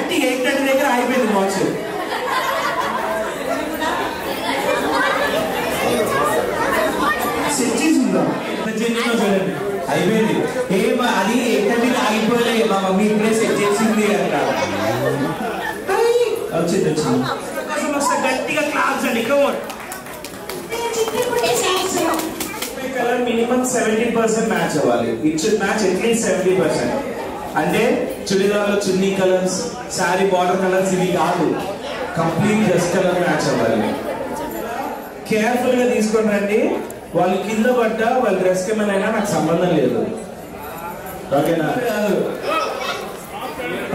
Correct 8:30 దగ్గర అయిపోయింది watch. Set చేసి ఉందా చూడండి అయిపోయింది. ఏమా అది 8:30 ఆగిపోలే, మా మమ్మీ ఇప్పుడే సెట్ చేసింది అంట. వచ్చింది గట్టిగా క్లాస్ అండి. కలర్ మినిమం 70% మ్యాచ్ అవ్వాలి. It should match at least 70%. అంటే చుడిదార్లో చున్నీ కలర్స్, శారీ బార్డర్ కలర్స్ ఇవి కాదు, కంప్లీట్ డ్రెస్ కలర్ మ్యాచ్ అవ్వాలి. కేర్ఫుల్ గా తీసుకొని రండి. వాళ్ళు కింద పడ్డా వాళ్ళ డ్రెస్ ఏమైనా నాకు సంబంధం లేదు. ఓకేనా?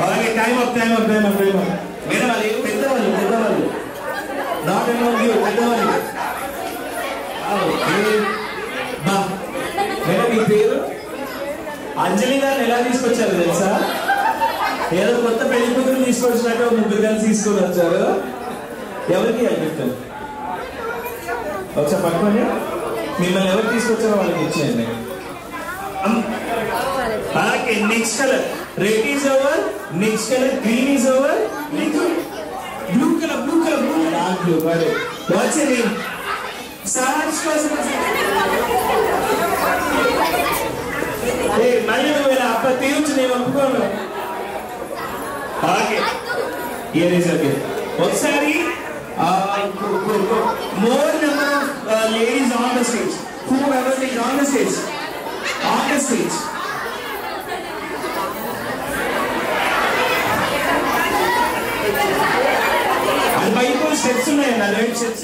అలాగే టైం అప్ మేడం. వాళ్ళు పెద్దవాళ్ళు నాట్ పెద్దవాళ్ళు. మేడం మీ పేరు? అంజలి గారిని ఎలా తీసుకొచ్చారు తెలుసా? ఏదో కొత్త పెళ్లి కూతురు తీసుకొచ్చినట్టు 3 కలిసి తీసుకొని వచ్చారు. ఎవరికి అనిపిస్తారు? ఒకసారి పట్టుకోండి. మిమ్మల్ని ఎవరు తీసుకొచ్చారో వాళ్ళకి ఇచ్చేయండి. Next colour red is over, next colour green is over, blue colour dark blue. What's your name? మళ్ళీ నువ్వు ఇలా అప్ప తీర్చి నేను ఒప్పుకోను. ఒకసారి more number of ladies on the stage. Whoever is on the stage. And by those steps ఉన్నాయండి, 11 steps.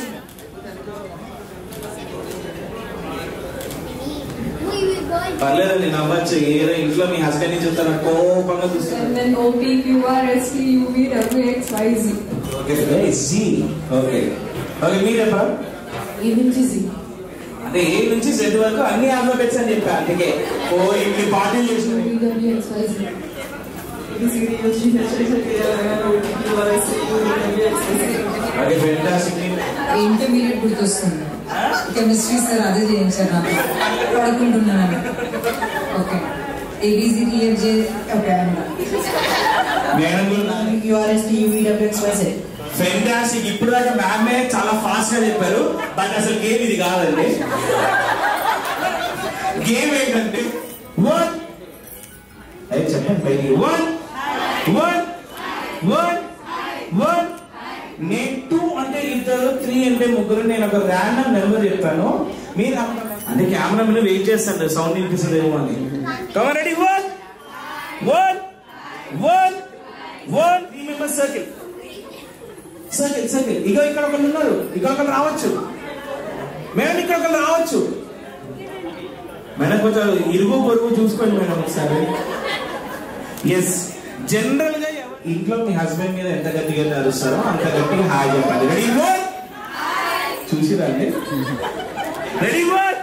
పర్లేదండి, నవ్వచ్చు. ఏదో ఇంట్లో మీ హస్బెండ్ ని చూస్తారా కోపంగా చూస్తారు. మీరేపా? అంటే ఏ నుంచి Z వరకు అన్ని ఆల్ఫాబెట్స్ అని చెప్పా. అందుకే ఇన్ని పార్టీలు చేసినాయి. ఇంటర్మీడియట్ గుర్తొస్తుంది. కెమిస్ట్రీ సార్ అదే చేయించారు నాకు, పడుకుంటున్నాను. Okay ABCDFG. Okay fantastic. ఇప్పుడు దాకా మ్యామే చాలా ఫాస్ట్ గా చెప్పారు, బట్ అసలు గేమ్ ఇది కాదండి. గేమ్ ఏంటంటే 1 చెప్పండి. 1 నేను 2 అంటే ఇద్దరు, 3 అంటే ముగ్గురు. నేను ఒక ర్యాండమ్ నెంబర్ చెప్తాను, మీరు అంటే కెమెరా మీద వెయిట్ చేస్తాను సౌండ్ వినిపిస్తుందేమో అని. రెడీ? 1 3 members circle. ఇగో ఇక్కడ ఒకళ్ళు ఉన్నారు, ఇక్కడ ఒకళ్ళు రావచ్చు. మేడం ఇక్కడ ఒకళ్ళు రావచ్చు. మేడం కొంచెం ఇరుగు పొరుగు చూసుకోండి మేడం ఒకసారి. ఎస్, జనరల్ గా ఇంట్లో మీ హస్బెండ్ మీద ఎంత గట్టిగా అరుస్తారో అంత గట్టిగా హాయ్ చెప్పండి. రెడీ? 1 చూసిరండి. రెడీ? 1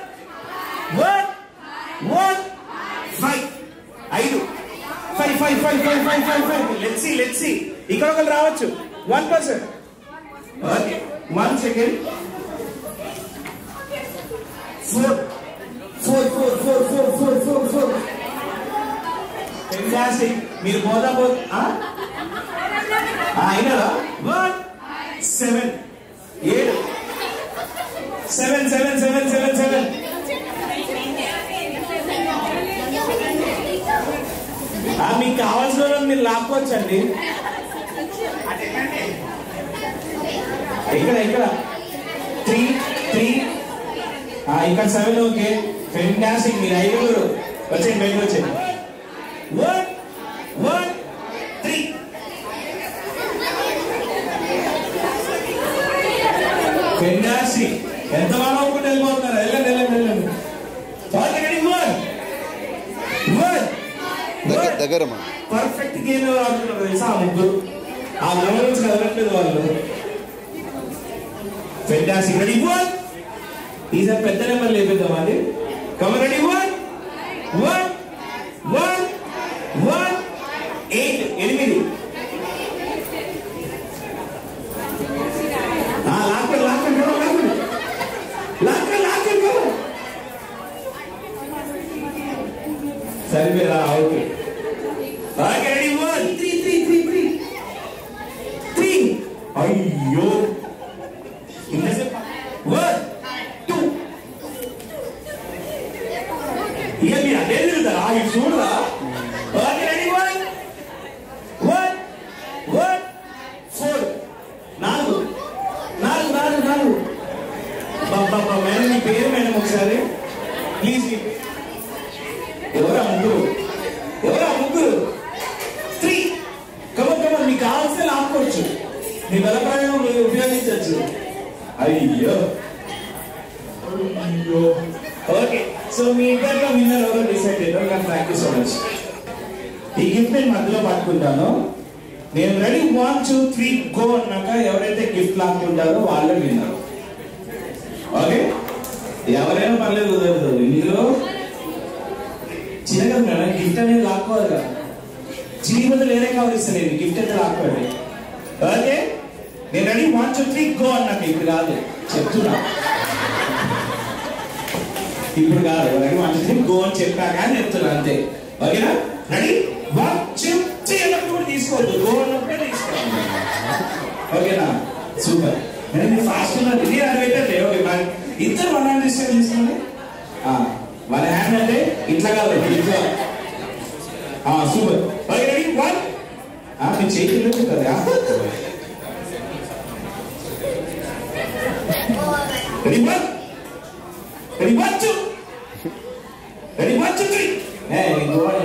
5 let's see. ఇక్కడ ఒకళ్ళు రావచ్చు. 1%. Okay 1 second. 4 Fantastic. మీరు పోదా అయినారా? 1 7 మీకు కావాల్సిన మీరు లాక్కోవచ్చండి. ఇక్కడ 3 ఇక్కడ 7. Okay fantastic. మీరు 5 వచ్చేయండి, బయటకు వచ్చేయండి. 1 3 ఫెంటాస్టిక్. ఎంత బాగా ఒప్పుకుంటూ వెళ్ళిపోతున్నారు. వెళ్ళండి. దగ్గర పర్ఫెక్ట్ గేమ్ ఆడుతున్నారు తెలుసా ముగ్గురు. ఆ లెవెల్ నుంచి కదలట్లేదు వాళ్ళు. ఫెంటాస్టిక్. రెడీ? 1 ఈసారి పెద్ద నెంబర్ లేపిద్దామండి. కమన్. రెడీ? 1 8 సరిపోయారా? ఓకే. రెడీ? 1 3 ఇక మీరు అదే తిరుగుతారా ఇది చూడరా రెడీ 1 4 4 మేడం మీ పేరు మేడం ఒకసారి ప్లీజ్ ఎవరా ముగ్గురు 3 కమన్ మీకు కావాల్సిన లాక్కోవచ్చు మీ బల ప్రయోగం ఉపయోగించవచ్చు అయ్యో ఓకే సో మీ ఇద్దరిలో విన్నర్ ఎవరో డిసైడ్ చేద్దాం థ్యాంక్ యూ సో మచ్ ఈ గిఫ్ట్ నేను మధ్యలో పట్టుకుంటాను నేను రెడీ 1 2 3 గో అన్నాక ఎవరైతే గిఫ్ట్ లాక్కుంటారో వాళ్ళే విన్నారు ఓకే ఎవరైనా పర్లేదు కుదరదు ఇందులో చిన్నగా మేడం గిఫ్ట్ అనేది లాక్కోవాలి కదా జీవితం లేదే కావలిస్తాను నేను గిఫ్ట్ అయితే లాక్కోండి ఓకే నేను రెడీ 1 2 3 గో అన్నాక ఇప్పుడు కాదు చెప్తున్నా ఇప్పుడు కాదు రెడీ 1 2 3 గో అని చెప్పాక అని చెప్తున్నా అంతే ఓకేనా రెడీ 1 2 3 అన్నప్పుడు కూడా తీసుకోవద్దు గో అన్నప్పుడే తీసుకోవాలి ఓకేనా సూపర్ నేను ఫాస్ట్ ఉన్నది ఇది అది పెట్టండి ఓకే ఇద్దరు 1 హ్యాండ్ డిస్టెన్స్ తీసుకోండి 1 హ్యాండ్ అంటే ఇట్లా కాదు ఇట్లా సూపర్ ఓకే రెడీ 1 మీ చేతిలో కదా ready 1 ready 1 2 ready 1 2 3 hey go on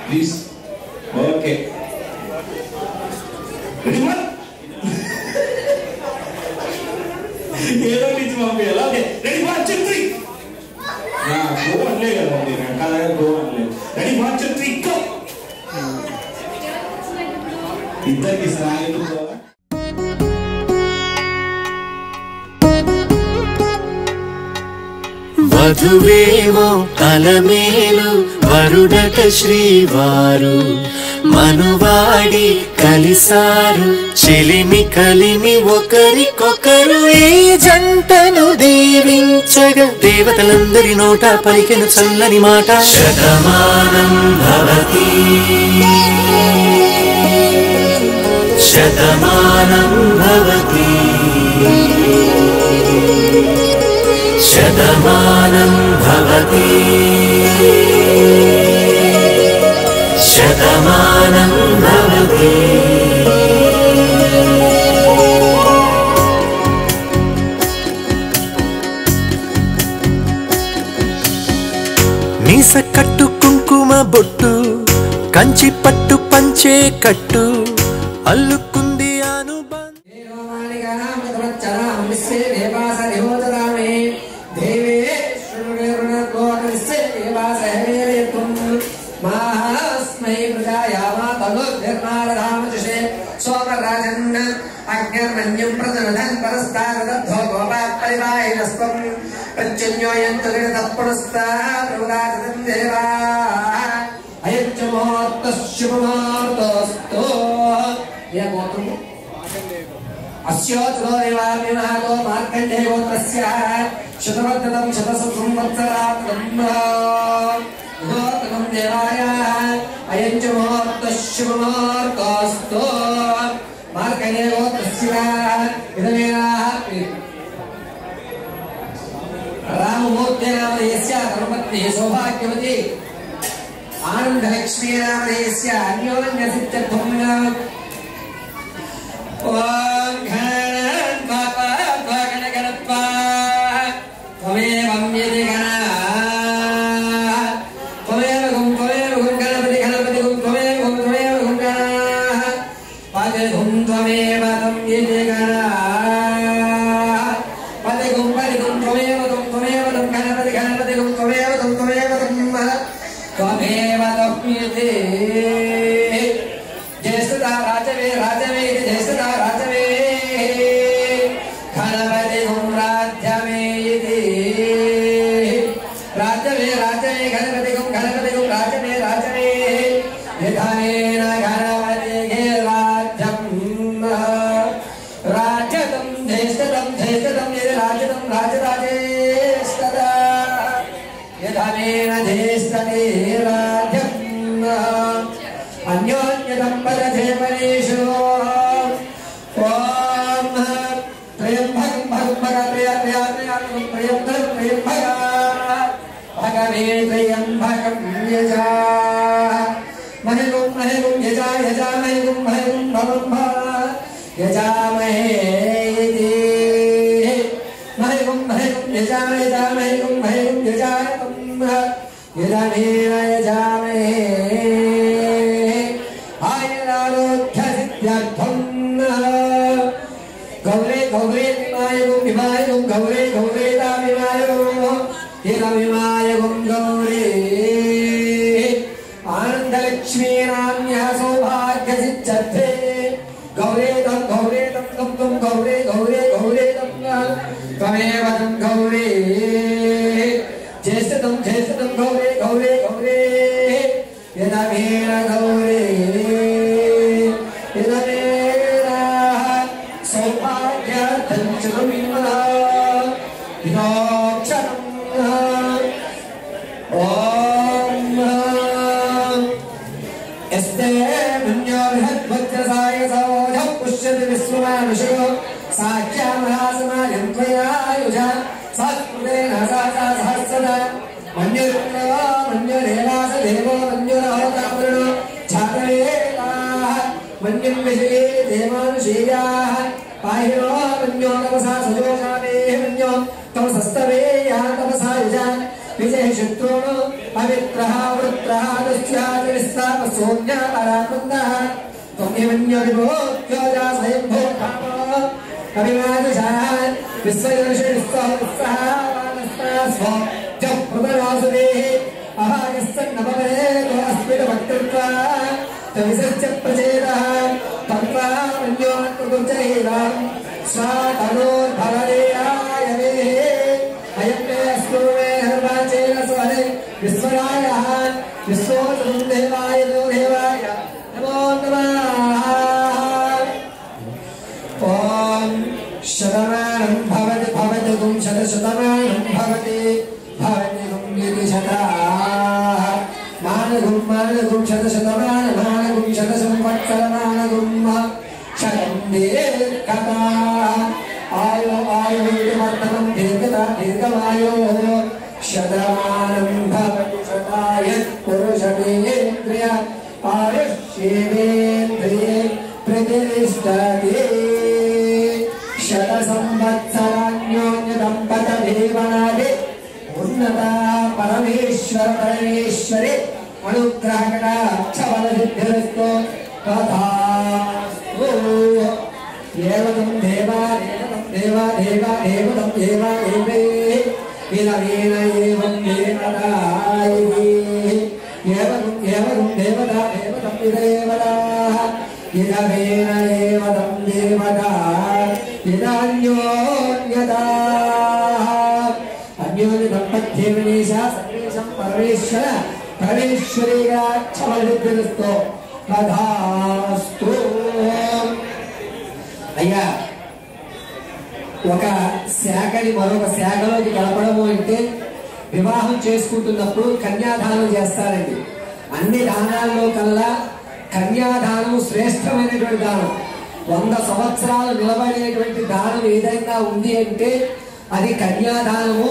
please okay ready 1 ఏదో నుంచి పంపించాలి ఓకే రెడీ 1 2 3 గో అనలే కదా నేను కాదా గో అనలే రెడీ 1 2 3 గో ఇద్దరికి సాగిపోవాలి వధువేమో అలమేలు వరుడట శ్రీవారు మనువాడి కలిసారు చెలిమి కలిమి ఒకరికొకరు ఈ జంటను దీవించగా దేవతలందరి నోట పలికెను చల్లని మాట శతమానం భవతి శతమానం భవతి శతమానం భవతి శతమానం భవతి మీస కట్టు కుంకుమ బొట్టు కంచి పట్టు పంచే కట్టు అల్లుకుంది అగ్నిర్మన్యం ప్రజనధన్ పరస్తారదద్ధో గోపాపరివాహినస్వం ప్రత్యున్యోయంతురితప్పుడుస్తారుదాదం దేవా అయచ్చ ముహూర్త శుభముహూర్తోస్తు ఏ గోత్రము అస్యోత్రో దేవాభిమానో మార్కండే గోత్రస్య శతవర్ధనం శతసంవత్సరాత్మం గోత్రం దేవాయ అయచ్చ ముహూర్త శుభముహూర్తోస్తు మార్కండే గోత్రస్య ఇదమేనా రామమూర్తినామయస్య ధర్మపత్ని సౌభాగ్యవతి ఆనందలక్ష్మీనామయస్య అన్యోన్యసిద్ధ్యర్థం ఓం గణప త్వమేవం యది గణ త్వమేవ గుం గణపతి గణపతి గుం త్వమేవ గుం గణ పది గుం త్వమేవ తం యది గణ పది గుం త్వమేవ తం గణపతి గణపతి గుం త్వమేవ తం త్వమేవ తం యది జ్యేష్ఠత రాజవే రాజవే జ్యేష్ఠత రాజవే గణపతి గుం రాజ్యమే ఇది రాజవే రాజవే గణపతి గుం రాజవే రాజవే యథానేన గణపతిగే రాజ్యం రాజ్యతం జ్యేష్ఠతం యది రాజ్యతం రాజరాజేష్ఠత యథానేన జ్యేష్ఠతే రాజ్యం అన్యోన్యతం పరధేమనేషు ఓం త్రయంబకం భగం భగ ప్రియ ప్రియ ప్రియ త్రయంబకం త్రయంబక భగ मे त्र्यम्बकं यजामहे भवं यजामहे गौरे गौरे विमायगुं गौरे गौरे विमायगुं गौरे आनंदलक्ष्मी नाम्यः सौभाग्यसिद्ध्यर्थे गौरे तं गौरे तं गौरे गौरे गौरे तं त्वमेव तं गौरे ज्येष्ठतं गौरे गौरे गौरे यदमेन गौरे అయ్యా ఒక శాఖని మరొక శాఖలోకి కలపడము అంటే వివాహం చేసుకుంటున్నప్పుడు కన్యాదానం చేస్తారండి. అన్ని దానాల్లో కల్లా కన్యాదానం శ్రేష్టమైనటువంటి దానం. 100 సంవత్సరాలు నిలబడేటువంటి దానం ఏదైనా ఉంది అంటే అది కన్యాదానము.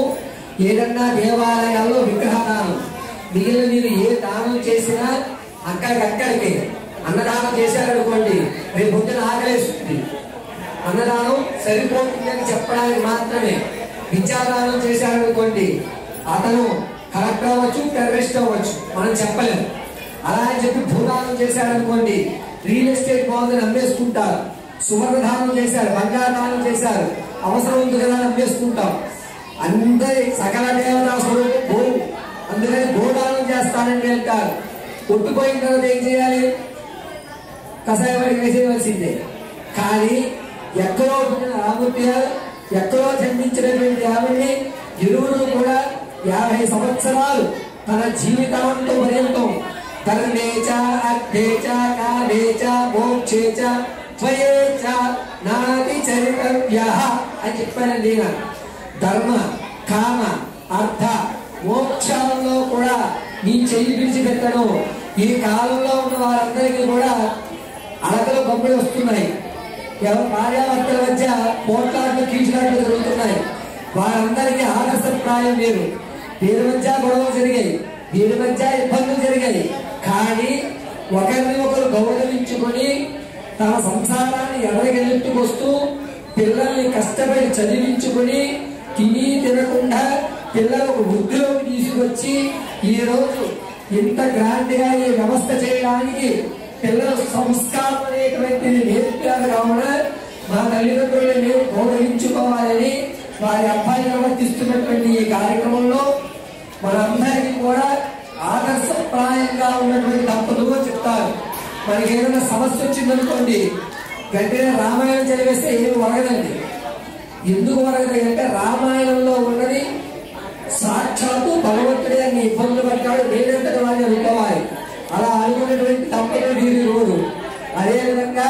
ఏదన్నా దేవాలయాల్లో విగ్రహదానం. మిగిలిన మీరు ఏ దానం చేసినా అక్కడికక్కడికి అన్నదానం చేశారనుకోండి, రేపు పొద్దున ఆకలేస్తుంది, అన్నదానం సరిపోతుందని చెప్పడానికి మాత్రమే. విద్యాదానం చేశారనుకోండి, అతను కలెక్టర్ అవ్వచ్చు, టెర్రరిస్ట్ అవ్వచ్చు, మనం చెప్పలేము. అలా అని చెప్పి భూదానం చేశారనుకోండి, రియల్ ఎస్టేట్ బాగుందని అమ్మేసుకుంటారు. సువర్ణదానం చేశారు, బంగారదానం చేశారు, అవసరం ఉంది కదా అమ్మేసుకుంటాం. అందరి సకల దేవతా స్వరూపం గోవు, అందుకని గోదానం చేస్తానండి అంటారు. కొట్టుపోయిన తర్వాత ఏం చేయాలి? కషాయవాడికి వేసేయవలసిందే. కానీ ఎక్కడో రామూర్తి ఎక్కడో జన్మించినటువంటి ఆవిడ్ని ఇరువురు కూడా 50 సంవత్సరాలు తన జీవితాంతో పర్యంతం ధర్మేచ అర్థేచ కామేచ మోక్షేచ త్వయేచ నాది చరితవ్యః అని చెప్పానండి. ధర్మ కామ అర్థ మోక్షాలలో కూడా నీ చెయ్యి విడిచిపెట్టడం. ఈ కాలంలో ఉన్న వారందరికీ కూడా అలకలు గొప్పలు వస్తున్నాయి. ఎవరు భార్యాభర్తల మధ్య పోట్లాట్లు కీచులాట్లు జరుగుతున్నాయి. వారందరికీ ఆదర్శప్రాయం వేరు. వీరి మధ్య గొడవలు జరిగాయి, వీరి మధ్య ఇబ్బందులు జరిగాయి. కానీ ఒకరిని ఒకరు గౌరవించుకొని తమ సంసారాన్ని ఎదరగెత్తుకొస్తూ పిల్లల్ని కష్టపడి చదివించుకుని తిని తినకుండా పిల్లలకు వృద్ధిలోకి తీసుకొచ్చి ఈ రోజు ఇంత గ్రాండ్ గా ఈ వ్యవస్థ చేయడానికి పిల్లలు సంస్కారం అనేటువంటిది నేర్పారు. కావున మా తల్లిదండ్రులను మేము గౌరవించుకోవాలని వారి అబ్బాయి నిర్వర్తిస్తున్నటువంటి ఈ కార్యక్రమంలో మనందరికీ కూడా ఆదర్శప్రాయంగా ఉన్నటువంటి దంపతులు చెప్తారు. మనకి ఏదైనా సమస్య వచ్చిందనుకోండి, గట్టిగా రామాయణం చదివేస్తే ఏమి వరగదండి. ఎందుకు వరగదు అంటే రామాయణంలో ఉన్నది సాక్షాత్తు భగవంతుడే అన్ని ఇబ్బందులు పడ్డాడు, నేనంతటి వాడిని అనుకోవాలి. అలా అనుకున్నటువంటి దంపతులు వీరి రోజు. అదేవిధంగా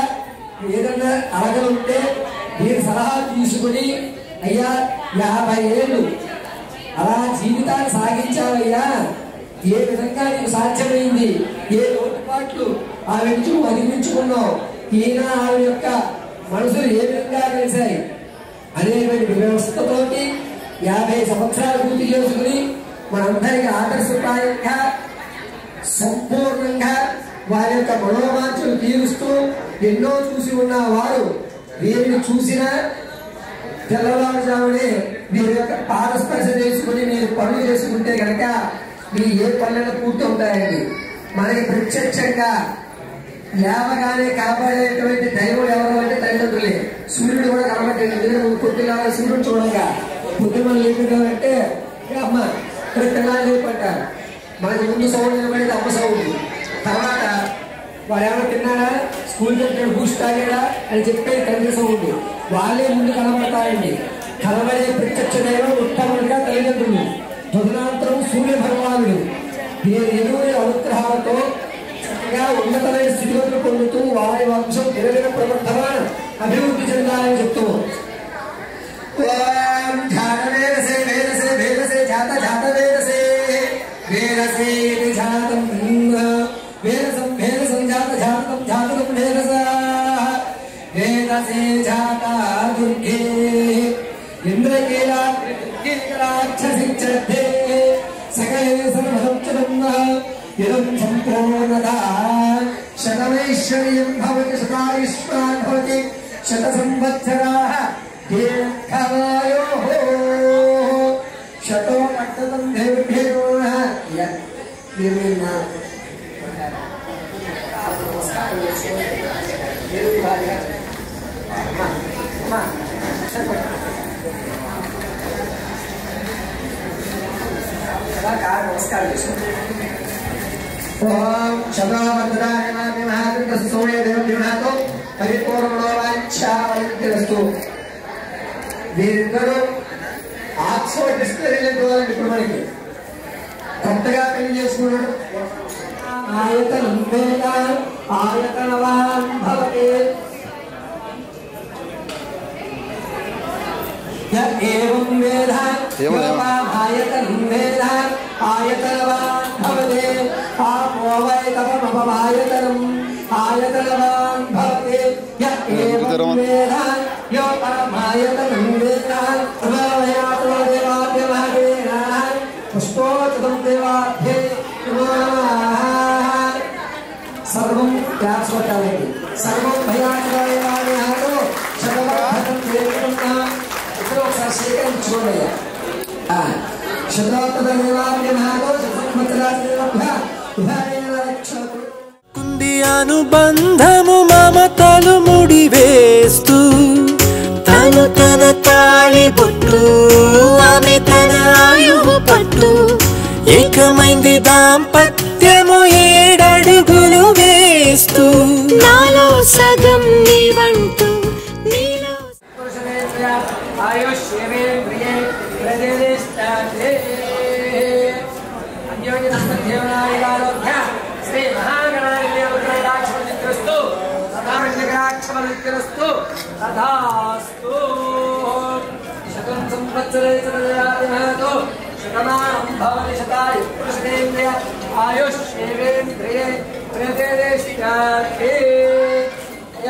ఏదన్నా అడగలుంటే వీరి సలహా తీసుకుని అయ్యా 50 ఏళ్ళు అలా జీవితాన్ని సాగించాలయ్యా, ఏ విధంగా నీకు సాధ్యమైంది, ఏ లోటుపాట్లు ఆవిడ నువ్వు అధిగమించుకున్నావు, ఈయన ఆవిడ యొక్క మనసులు ఏ విధంగా కలిశాయి అనేటువంటి వ్యవస్థతోటి 50 సంవత్సరాలు పూర్తి చేసుకుని మనందరికీ ఆదర్శప్రాయంగా సంపూర్ణంగా వారి యొక్క మనోవాంఛలు తీరుస్తూ ఎన్నో చూసి ఉన్న వారు వీరిని చూసిన తెల్లవారుజామునే మీరు యొక్క పాదస్పర్శ చేసుకుని మీరు పనులు చేసుకుంటే కనుక మీ ఏ పనులను పూర్తి అవుతాయండి. మనకి ప్రత్యక్షంగా లేవగానే కాపాడేటువంటి దైవం ఎవరు అంటే తల్లిదండ్రులే. సూర్యుడు కూడా కనబట్టండి. ఎందుకంటే పొద్దుగా సూర్యుడు చూడగా పొద్దున లేకుంటే అమ్మ ఇక్కడ తినాలి లేపంటారు. మనకి ముందు సౌండ్ నిలబడేది అమ్మ సౌండ్. తర్వాత వాడు ఎవరు తిన్నాడా, స్కూల్కి వెళ్తాడు, బూస్ట్ తాగాడా అని చెప్పే తండ్రి సౌండ్. వాళ్ళే ముందు కనబడతారండి. కనబడే ప్రత్యక్ష దైవం ఉత్తమంగా తల్లిదండ్రులు, తదనంతరం సూర్య భగవానుడు. వీరి ఎదురు అనుగ్రహాలతో చక్కగా ఉన్నతమైన స్థితిగతులు పొందుతూ వారి వంశం నిరవిన ప్రవర్తన అభివృద్ధి చెందాలని చెప్తూ వేదసే వేదసే వేదసే జాత జాత వేదసే వేదసే జాతం వేదసం వేదసం జాత జాతం జాతం వేదస వేదసే జాత దుర్గే ఇంద్రకీలాక్షసిచ్చే సకలే సర్వసంచరం ఇదం సంపూర్ణదా శతమైశ్వర్యం భవతి శతాయుష్మాన్ భవతి శత సంవత్సరాః దీర్ఘాయోః శతో అక్షతం దేవేభ్యో నమస్కారం చేసుకోండి. ఓం శతవర్ధనాయ నమః సోమే దేవదేవనాతో పరిపూర్ణవాంఛావైద్యస్తు. వీరిద్దరూ ఆక్స్ఫర్డ్ డిస్టిలరీలో ఇప్పుడు మనకి కొత్తగా పెళ్లి చేసుకున్నాడు. ఆయతనం వేద ఆయతనవాన్ భవతే ఏవం వేద ఆయతనం వేద ఆయతనవాన్ భవతే ఆపో వై తపమపమాయతనం ఆయతనవాన్ భవతే ఏవం వేద యో పరమాయతనం వేద భవయాతో దేవాద్యమహేన పుష్పోచతం దేవాభ్యే సర్వం వ్యాసవటాలండి. సర్వం భయాచరాయతో శతవర్ధనం చేయకుండా ఇక్కడ ఒకసారి సేకరించుకోండి. కుంది అనుబంధము మమతలు ముడివేస్తూ తను తన తాళి బొట్టు ఆమె తన ఆయువు పట్టు ఏకమైంది దాంపత్యము 7 అడుగులు వేస్తూ నాలో సగం నీవంటూ నీలో ఆయుష్యేంద్రియే ప్రజలిష్టాతే అన్యోన్యదేవనాయారోధ్య శ్రీ మహాగణాధిపతిరస్తు సదాక్షమలిక్రస్తు తథాస్తు. శతం సంవత్సరే చదయాదినాతో శతమానం భవతి శతాయు పురుషేంద్రియ ఆయుష్యేంద్రియే ప్రజలిష్టాతే.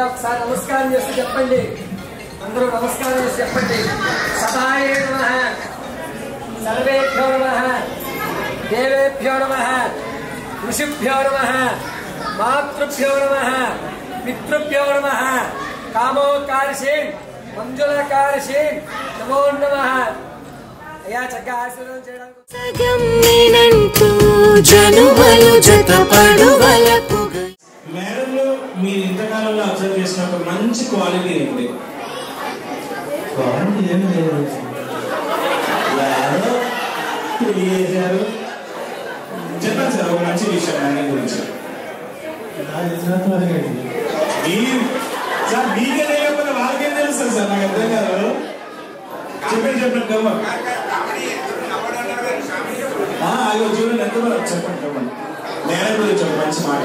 ఒకసారి నమస్కారం చేస్తూ చెప్పండి. అందరూ నమస్కారం చేసి చెప్పండి. సదాయ నమః సర్వేభ్యో నమః దేవేభ్యో నమః ఋషిభ్యో నమః మాతృభ్యో నమః పితృభ్యో నమః కామోకారిషేం మంజులకారిషేం నమో నమః. అయ్యా చక్కగా ఆశీర్వాదం చేయడానికి సగం నేనంటూ జనువలు జతపడువలకు మేడంలో మీరు ఇంతకాలంలో అబ్జర్వ్ చేసిన ఒక మంచి క్వాలిటీ ఏంటి? క్వాలిటీ ఏమి లేదు. తెలియజేశారు. చెప్పండి సార్ ఒక మంచి విషయం మేడం గురించి. సార్ మీకే తెలియకపోతే వాళ్ళకేం తెలుస్తుంది సార్? నాకు అర్థం కాదు. చెప్పండి కమ్మా. అయ్యో చూడండి ఎంత చెప్పండి కమ్మని మేడం గురించి ఒక మంచి మాట.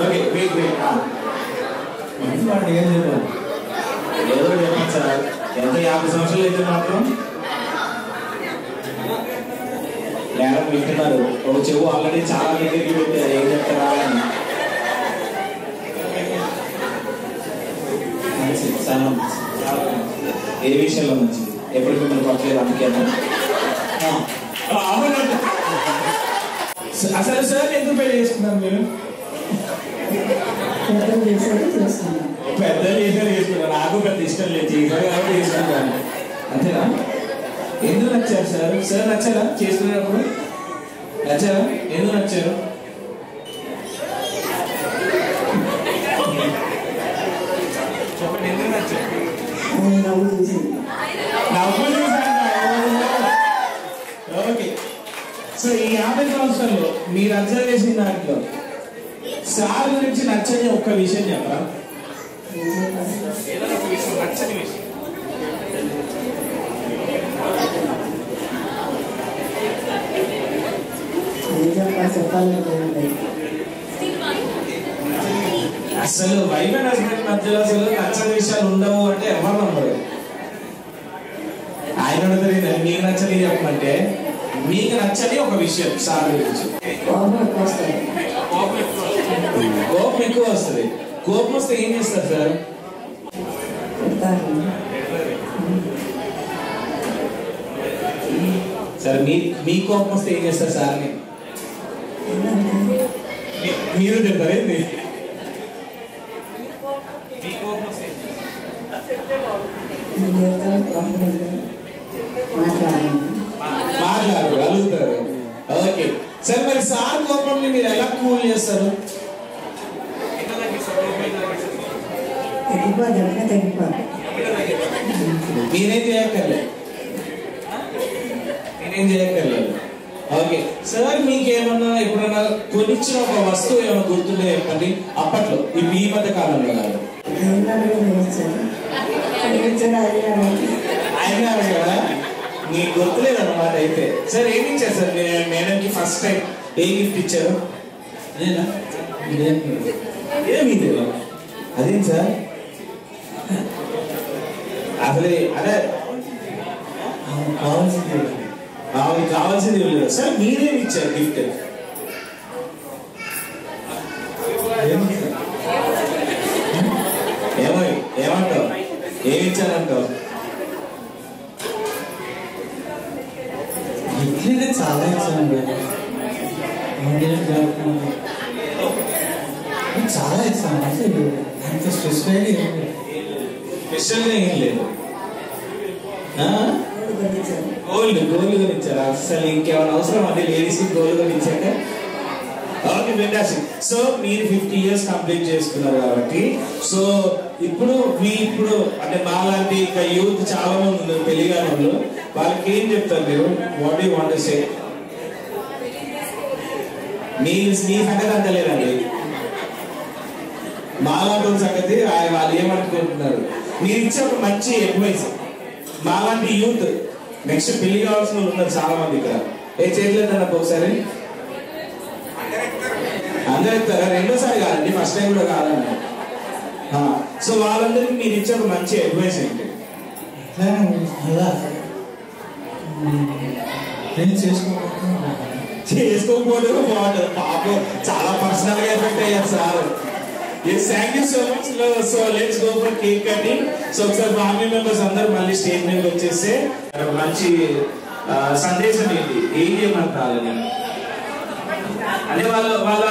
ఓకే వెయిట్ మంచి మాట ఏం చెప్పాలి? ఏదో చెప్పండి సార్. ఎంత 50 సంవత్సరాలు అయితే మాత్రం మేడం వింటున్నారు. ఒక చెవు ఆల్రెడీ చాలా దగ్గరికి పెట్టారు. ఏం చెప్తారా అని ఏ విషయంలో మంచిది? ఎప్పుడు మిమ్మల్ని కొట్టలేదు అందుకేనా? అసలు సార్ ఎందుకు పెళ్లి చేసుకున్నారు మీరు? పెద్దలు చేశారు చేసుకున్నారు. నాకు పెద్ద ఇష్టం లేదు, చేశారు కాబట్టి చేసుకుంటాను. అంతేనా? ఎందుకు నచ్చారు సార్? సార్ నచ్చారా చేసుకునేటప్పుడు? నచ్చారా? ఎందుకు నచ్చారు? చెప్పండి ఎందుకు నచ్చారు? ఓకే. సో ఈ 50 సంవత్సరాల్లో మీరు అబ్జర్వ్ చేసిన దాంట్లో సార్ గురించి నచ్చని ఒక్క విషయం చెప్పరా? ఏదైనా ఒక విషయం, నచ్చని విషయం. అసలు వైఫ్ అండ్ హస్బెండ్ మధ్యలో అసలు నచ్చని విషయాలు ఉండవు అంటే ఎవరు నమ్మరు. ఆయన అడుగుతుంది మీకు నచ్చని చెప్పమంటే మీకు నచ్చని ఒక విషయం సార్ గురించి. కోపం ఎక్కువ వస్తుంది. కోపం వస్తే ఏం చేస్తారు సార్? సార్ మీ కోపం వస్తే ఏం చేస్తారు సార్ని? మీరు తింటారేంటి? మాట్లాడు అలుగుతారు. ఓకే సార్, మరి సార్ కోపంని మీరు ఎలా కూల్ చేస్తారు? మీరేం చేయక్కర్లేదు. ఓకే సార్, మీకేమన్నా ఎప్పుడన్నా కొనిచ్చిన ఒక వస్తువు ఏమైనా గుర్తుండే చెప్పండి. అప్పట్లో ఈ మధ్య కాలంలో కాదు. ఆయన కదా మీకు గుర్తులేదు అన్నమాట. అయితే సార్ ఏమి ఇచ్చారు సార్ మేడంకి ఫస్ట్ టైం? ఏ గిఫ్ట్ ఇచ్చారు? ఏమి అదేం సార్? అసలు అదే ఆమెకి కావాల్సింది లేదు సార్. మీరేమి ఇచ్చారు గిఫ్ట్? ఏమంటావు? ఏమి ఇచ్చారంటావు? ఇట్లనే చాలా ఇచ్చాను. చాలా ఇచ్చాను. అసలు అంత స్పెషల్గా ఏం లేదు. గోల్డ్ కొని ఇచ్చారు. అసలు ఇంకేమైనా అవసరం? అదే లేడీస్ గోల్డ్ కొని ఇచ్చాక. Okay fantastic. సో మీరు 50 years కంప్లీట్ చేసుకున్నారు కాబట్టి సో ఇప్పుడు అంటే మాలాంటి ఇంకా యూత్ చాలా మంది ఉన్నారు పెళ్లి కాని వాళ్ళు. వాళ్ళకి ఏం చెప్తారు మీరు? What you want to say? మీ సంగతి అంత లేదండి, మాలాంటి సంగతి వాళ్ళు ఏమనుకుంటున్నారు. మీరు ఇచ్చే ఒక మంచి అడ్వైస్ మాలాంటి యూత్ నెక్స్ట్ పెళ్లి కావాల్సిన వాళ్ళు ఉన్నారు చాలా మంది ఇక్కడ. ఏ చేయట్లేదన్న ఒకసారి అందరూ చెప్తారా? రెండోసారి కాదండి, ఫస్ట్ టైం కూడా కాదండి. సో వాళ్ళందరికీ మీరు ఇచ్చే ఒక మంచి అడ్వైస్ ఏంటి? చేసుకోకపోతే బాగుంటుంది. పాపం చాలా పర్సనల్ గా ఎఫెక్ట్ అయ్యారు sir. Yes, thank you so much. So let's go for cake cutting. So ఒకసారి ఫ్యామిలీ మెంబర్స్ అందరూ మళ్ళీ స్టేజ్ మీద వచ్చేస్తే మంచి సందేశం ఏంటి ఏం చేయమంటారు అంటే వాళ్ళ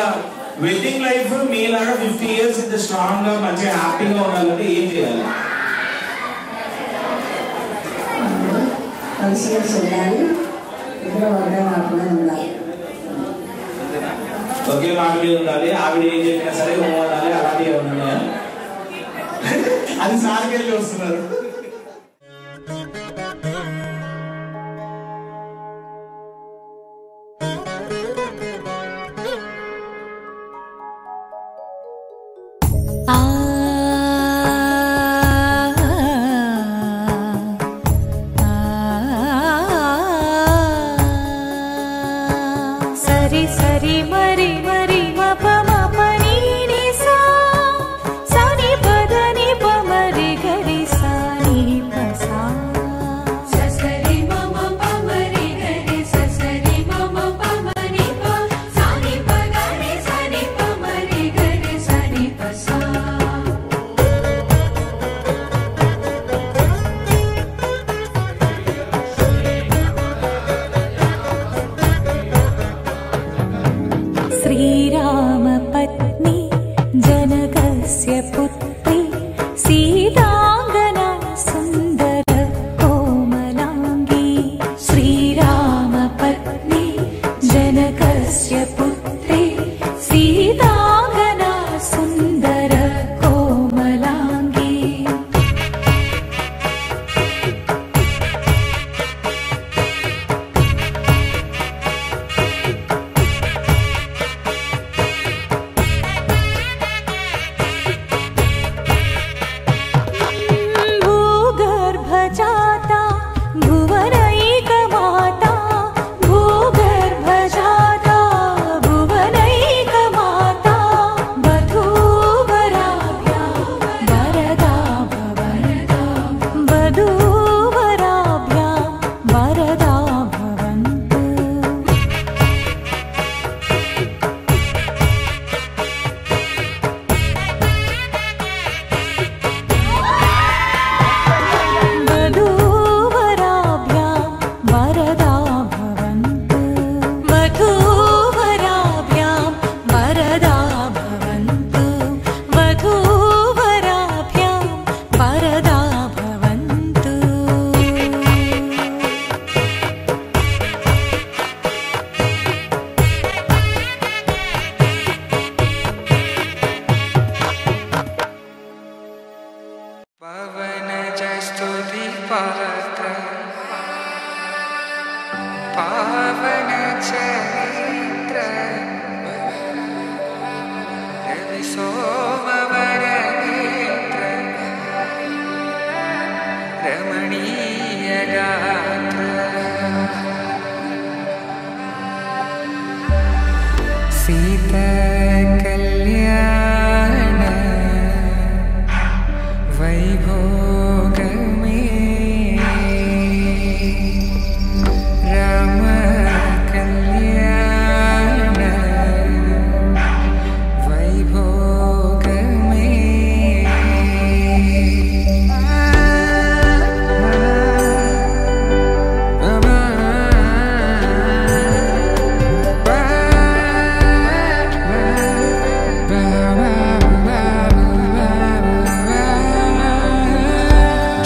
వెడ్డింగ్ లైఫ్ మీలాగా 50 years ఇంత స్ట్రాంగ్ గా మంచిగా హ్యాపీగా ఉండాలంటే ఏం చేయాలి? ఒకే మాట మీద ఉండాలి. ఆవిడ ఏం చెప్పినా సరే ఉండాలి. అలాంటివి ఉన్నాయా? అది సార్కి వెళ్ళి వస్తున్నారు.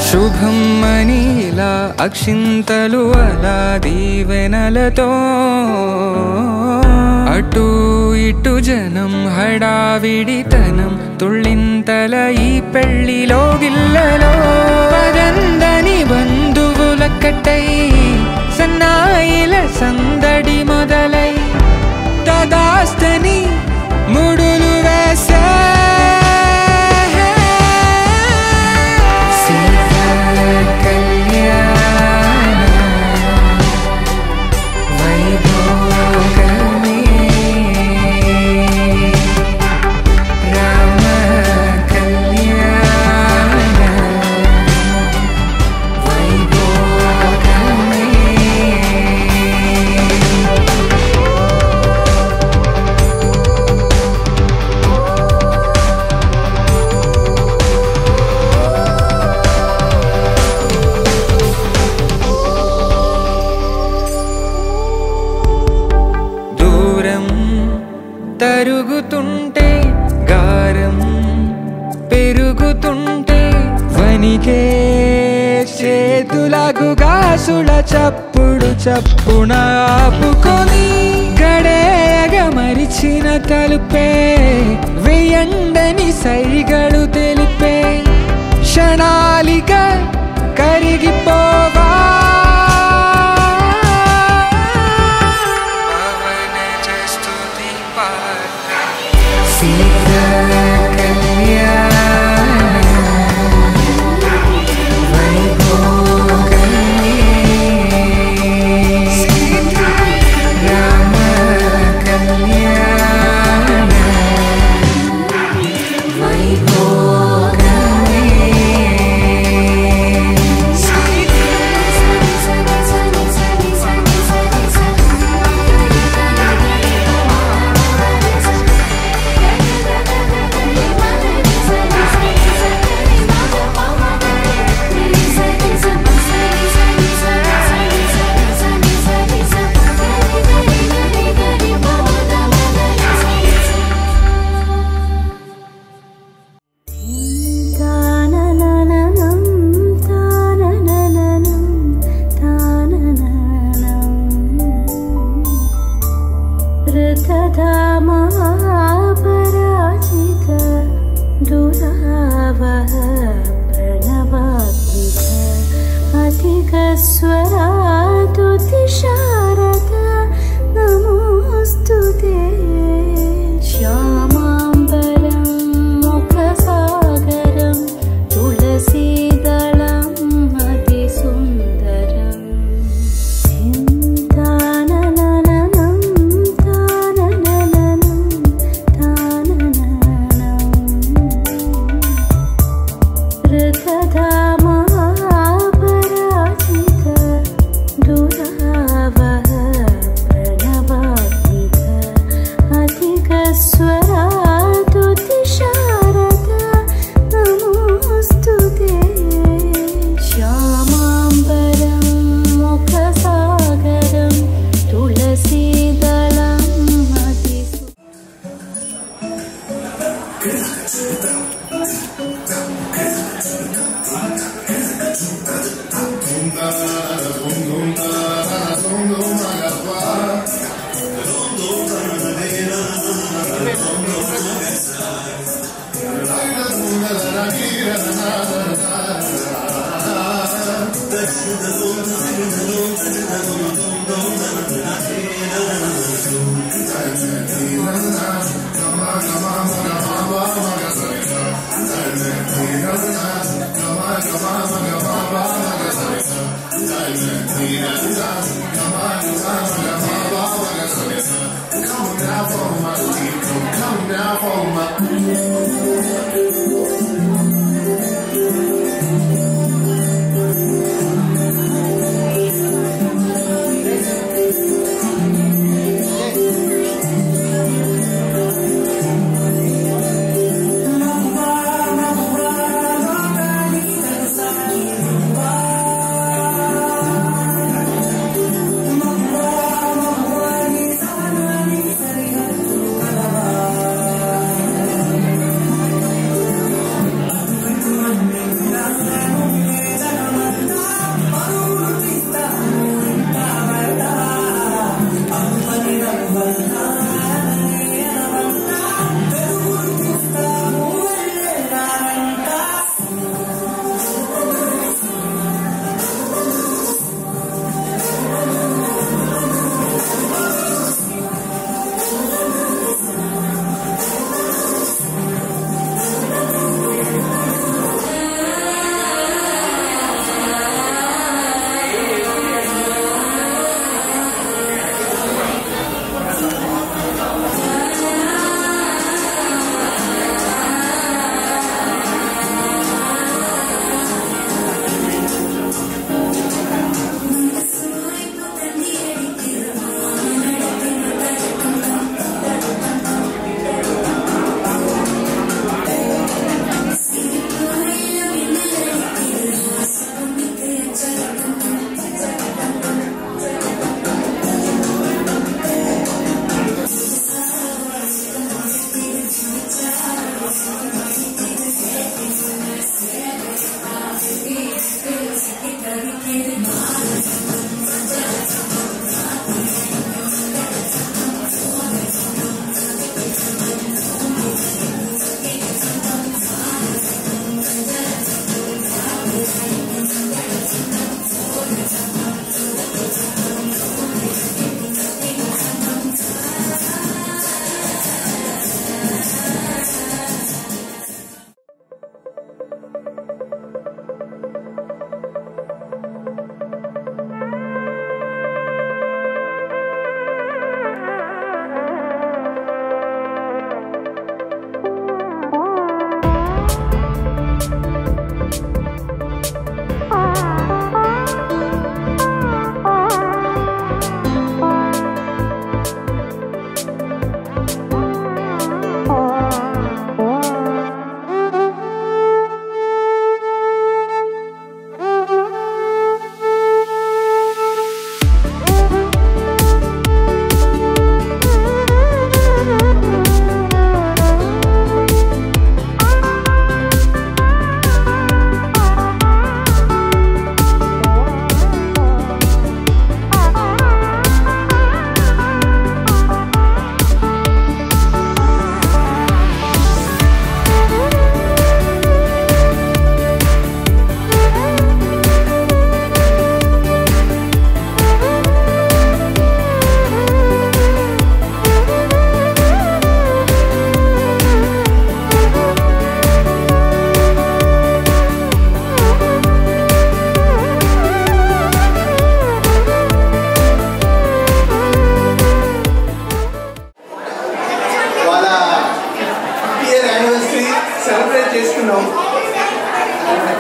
శుభం మనీలా అక్షింతలు అలా దీవెనలతో అటు ఇటు జనం హడావిడితనం తుళ్ళింతల ఈ పెళ్లిలో గిల్లలో పదందని బంధువుల కట్టై సన్నాయిల సందడి మొదలై తదాస్తని ముడులు వేసే చేతులకు గాసుల చప్పుడు చప్పున ఆపుకొని గడేయగ మరిచిన తలుపే వేయండని సైగడు తెలిపే క్షణాలిక కరిగిపోవా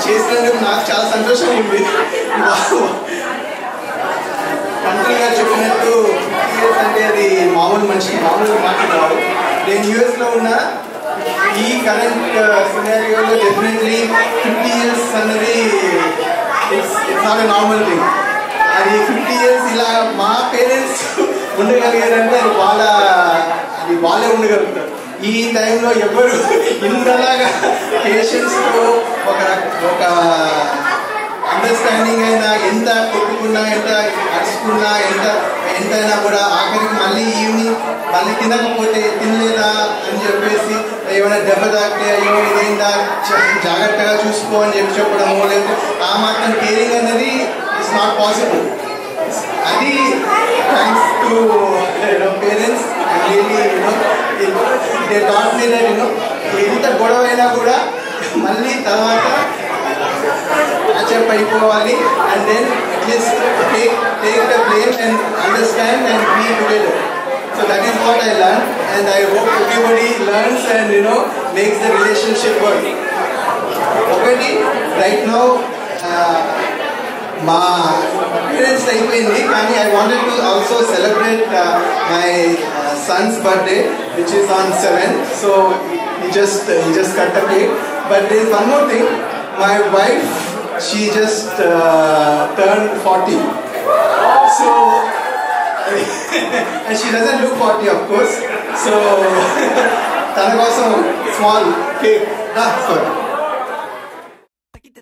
చేసినందుకు నాకు చాలా సంతోషంగా ఉంది. కంట్రీ గారు చెప్పినట్టు యూఎస్ అంటే అది మామూలు మనిషికి మామూలుగా మాట్లాడారు. నేను యూఎస్లో ఉన్న ఈ కరెంట్ సినారియోలో డెఫినెట్లీ 50 years అన్నది it's not a normal thing. అది 50 years ఇలా మా పేరెంట్స్ ఉండగలిగారంటే అది వాళ్ళే ఉండగలుగుతారు. ఈ టైంలో ఎవరు ఇంతలాగా పేషెన్స్తో ఒక అండర్స్టాండింగ్ అయినా, ఎంత కొట్టుకున్నా, ఎంత అరుచుకున్నా, ఎంతైనా కూడా ఆఖరికి మళ్ళీ ఈవినింగ్ మళ్ళీ తినకపోతే తినలేదా అని చెప్పేసి ఏమైనా దెబ్బ తాకితే అయ్యో ఇదేందా జాగ్రత్తగా చూసుకో అని చెప్పడము, లేకపోతే ఆ మాత్రం కేరింగ్ అనేది ఇట్స్ నాట్ పాసిబుల్. అది thanks to parents. They taught me that ఎంత గొడవ అయినా కూడా మళ్ళీ తర్వాత catch-up అయిపోవాలి and then at least take the blame and understand and be together. So that is what I learned, and I hope everybody learns and makes the relationship work. Okay, right now మా parents అయిపోయింది, కానీ I wanted to also celebrate my son's birthday, which is on 7th. So he just cut a cake. But there is one more thing. My wife, she just turned 40. So and she doesn't look 40, of course. So tana kosam small cake. Sorry. Takita